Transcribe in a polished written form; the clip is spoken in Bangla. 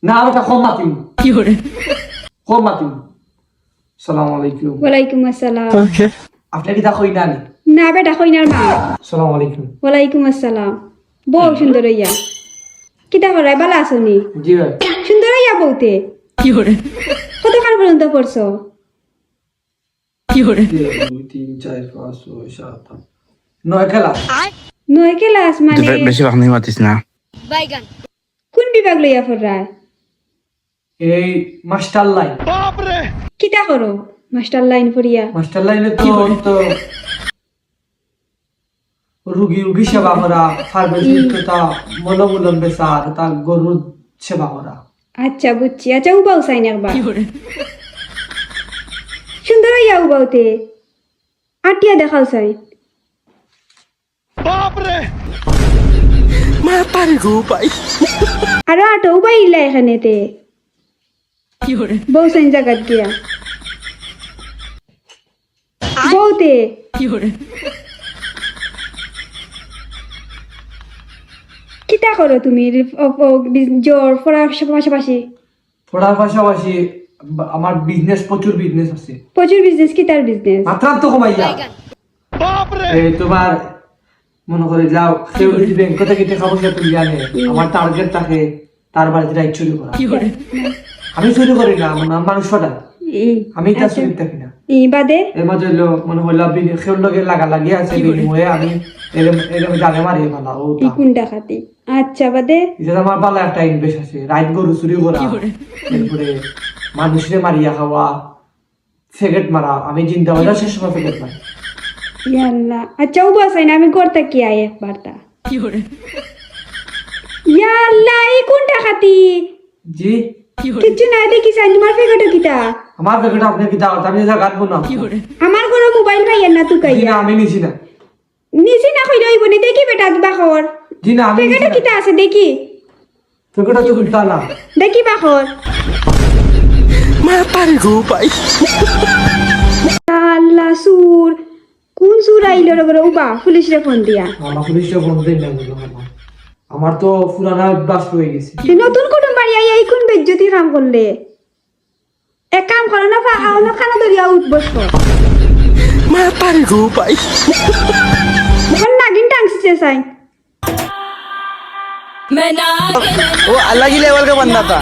না আমাকে কম মাতিম কম মাতিম। সালাম আলাইকুম। ওয়ালাইকুম আসসালাম। আপনি কি তা কই না নি? না বেটা কইনার মা। সালাম আলাইকুম। ওয়ালাইকুম আসসালাম। বউ সুন্দর হইয়া কিতা করাই বালা আসনি? জি ভাই। সুন্দর হইয়া বউতে কত কাল পর্যন্ত পড়ছো? 1 2 3 4 5 6 7 8 9 খেলা। 9 ক্লাস মানে বেশি ভাঙনি মাতিস না। কোন বিভাগ লইয়া পড়রায়? এই মাস্টার লাইন। কিতা করো মাস্টার লাইন পড়িয়া? মাস্টার লাইনে তো রুগী সেবা করা, ফার্মেসিতে তা মলমূলম বেচা আর তা গরুর সেবা করা। আচ্ছা বুঝছি। আচ্ছা উবাও চাই না একবার। সুন্দর হইয়া উবাউতে আটিয়া দেখাও চাই। আরো আটো উবাইলা এখানেতে বউ সাইন জাগাত গিয়া বউতে কিতা করো তুমি জ্বর পড়ার পাশাপাশি? পড়ার পাশাপাশি আমার বিজনেস, প্রচুর বিজনেস আছে। প্রচুর বিজনেস? কিতার বিজনেস? মাত্রা তো কমাইয়া এই তোমার মনে করে যাও কেউ যদি ব্যাংক থেকে টাকা পয়সা তুলে আনে, আমার টার্গেট থাকে তার বাড়িতে রাইট চুরি করা। আমি চুরি করি না, আমার নাম মানুষ ফাটা, আমি তা চুরি থাকি না। বাদে এর মাঝে মনে হইলো খেউর লগে লাগা লাগিয়ে আছে বিনিময়ে আমি এরকম জানে মারি ভালো ও কোন ডাকাতি। আচ্ছা বাদে এটা আমার ভালো একটা ইনভেস্ট আছে, রাইট গরু চুরি করা, এরপরে মানুষের মারিয়া খাওয়া, ফেকেট মারা। আমি চিন্তা করলাম শেষ সময় ফেকেট মারি। ইয়াল্লা। আচ্ছা উবা চাই না আমি করতে কি আই একবার তা ইয়াল্লা এই কোন ডাকাতি? জি কিচ্ছু না দেখি চাই তোমার ফেগটো কিতা? আমার ফেকেট আপনি কি দাও? আমি যা কাটবো না। আমার কোনো মোবাইল পাইয়া না তুই জি কাইয়া না, আমি নিছি না। নিছি না কই রইব নি দেখি বেটা দিবা খবর। জি না, আমি নিছি ফেগটো না। কিতা আছে দেখি? ফেকেট তো কুলতা না। দেখি বা খবর। আল্লাহ সুর কোন সুর আইলো রে করে উবা পুলিশে ফোন দিয়া? আমার পুলিশে ফোন দেই না বলো আমার তো পুরানা অভ্যাস হয়ে গেছে। নতুন কুটুম বাড়ি আই এই কোন বেজ্জতি কাম করলে? এক কাম করো না আওনা খানা ধরিয়া উঠ বসো। এখন নাগিন টাংসিছে চাই। वो अलग ही लेवल का बंदा था।